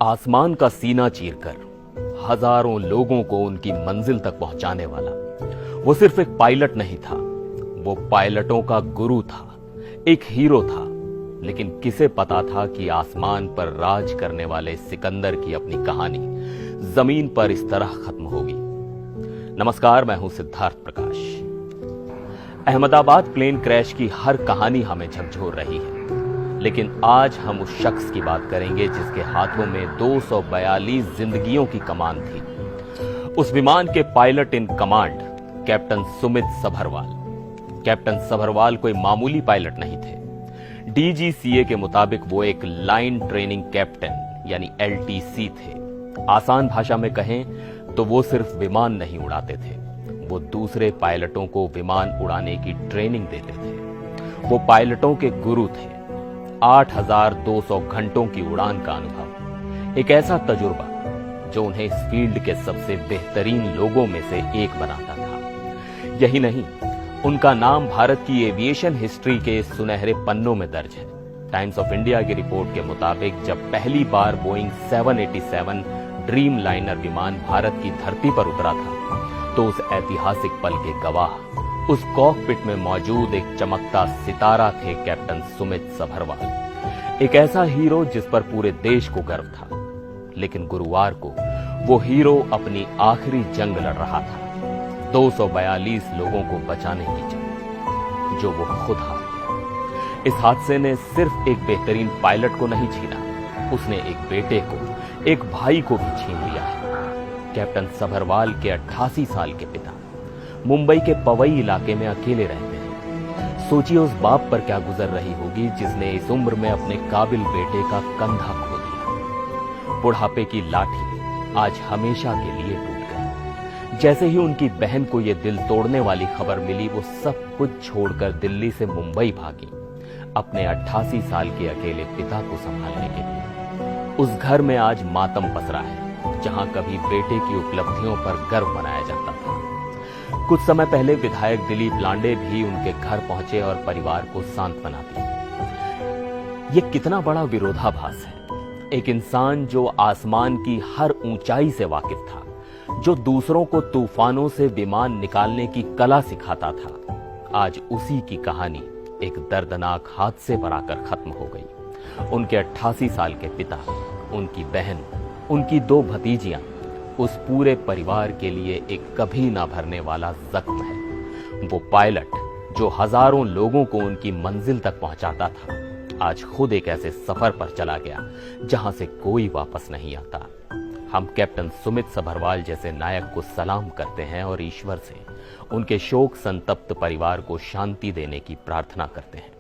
आसमान का सीना चीरकर हजारों लोगों को उनकी मंजिल तक पहुंचाने वाला वो सिर्फ एक पायलट नहीं था, वो पायलटों का गुरु था, एक हीरो था। लेकिन किसे पता था कि आसमान पर राज करने वाले सिकंदर की अपनी कहानी जमीन पर इस तरह खत्म होगी। नमस्कार, मैं हूं सिद्धार्थ प्रकाश। अहमदाबाद प्लेन क्रैश की हर कहानी हमें झकझोर रही है, लेकिन आज हम उस शख्स की बात करेंगे जिसके हाथों में 242 जिंदगियों की कमान थी। उस विमान के pilot in command captain Sumit Sabharwal. Captain Sabharwal कोई मामूली पायलट नहीं थे। डीजीसीए के मुताबिक वो एक लाइन ट्रेनिंग कैप्टन यानी एलटीसी थे। आसान भाषा में कहें तो वो सिर्फ विमान नहीं उड़ाते थे, वो दूसरे पायलटों को विमान उड़ाने की ट्रेनिंग देते थे। वो पायलटों के गुरु थे। 8,200 घंटों की उड़ान का अनुभव, एक ऐसा तजुर्बा जो उन्हें इस फील्ड के सबसे बेहतरीन लोगों में से एक बनाता था। यही नहीं, उनका नाम भारत की एविएशन हिस्ट्री के सुनहरे पन्नों में दर्ज है। टाइम्स ऑफ इंडिया की रिपोर्ट के मुताबिक जब पहली बार बोइंग 787 ड्रीम लाइनर विमान भारत की धरती पर उतरा था, तो उस ऐतिहासिक पल के गवाह उस कॉकपिट में मौजूद एक चमकता सितारा थे कैप्टन सुमित सभरवाल। एक ऐसा हीरो जिस पर पूरे देश को गर्व था। लेकिन गुरुवार को वो हीरो अपनी आखिरी जंग लड़ रहा था, 242 लोगों को बचाने की जंग, जो वो खुद हार गया। इस हादसे ने सिर्फ एक बेहतरीन पायलट को नहीं छीना, उसने एक बेटे को, एक भाई को भी छीन लिया है। कैप्टन सभरवाल के 88 साल के पिता मुंबई के पवई इलाके में अकेले रहते हैं। सोचिए उस बाप पर क्या गुजर रही होगी जिसने इस उम्र में अपने काबिल बेटे का कंधा खो दिया। बुढ़ापे की लाठी आज हमेशा के लिए टूट गई। जैसे ही उनकी बहन को यह दिल तोड़ने वाली खबर मिली, वो सब कुछ छोड़कर दिल्ली से मुंबई भागी, अपने 88 साल के अकेले पिता को संभालने के लिए। उस घर में आज मातम पसरा है, जहां कभी बेटे की उपलब्धियों पर गर्व मनाया जाता था। कुछ समय पहले विधायक दिलीप लांडे भी उनके घर पहुंचे और परिवार को सांत्वना दी। ये कितना बड़ा विरोधाभास है। एक इंसान जो आसमान की हर ऊंचाई से वाकिफ था, जो दूसरों को तूफानों से विमान निकालने की कला सिखाता था, आज उसी की कहानी एक दर्दनाक हादसे पर आकर खत्म हो गई। उनके 88 साल के पिता, उनकी बहन, उनकी 2 भतीजियां, उस पूरे परिवार के लिए एक कभी ना भरने वाला जख्म है। वो पायलट जो हजारों लोगों को उनकी मंजिल तक पहुंचाता था, आज खुद एक ऐसे सफर पर चला गया जहां से कोई वापस नहीं आता। हम कैप्टन सुमित सभरवाल जैसे नायक को सलाम करते हैं और ईश्वर से उनके शोक संतप्त परिवार को शांति देने की प्रार्थना करते हैं।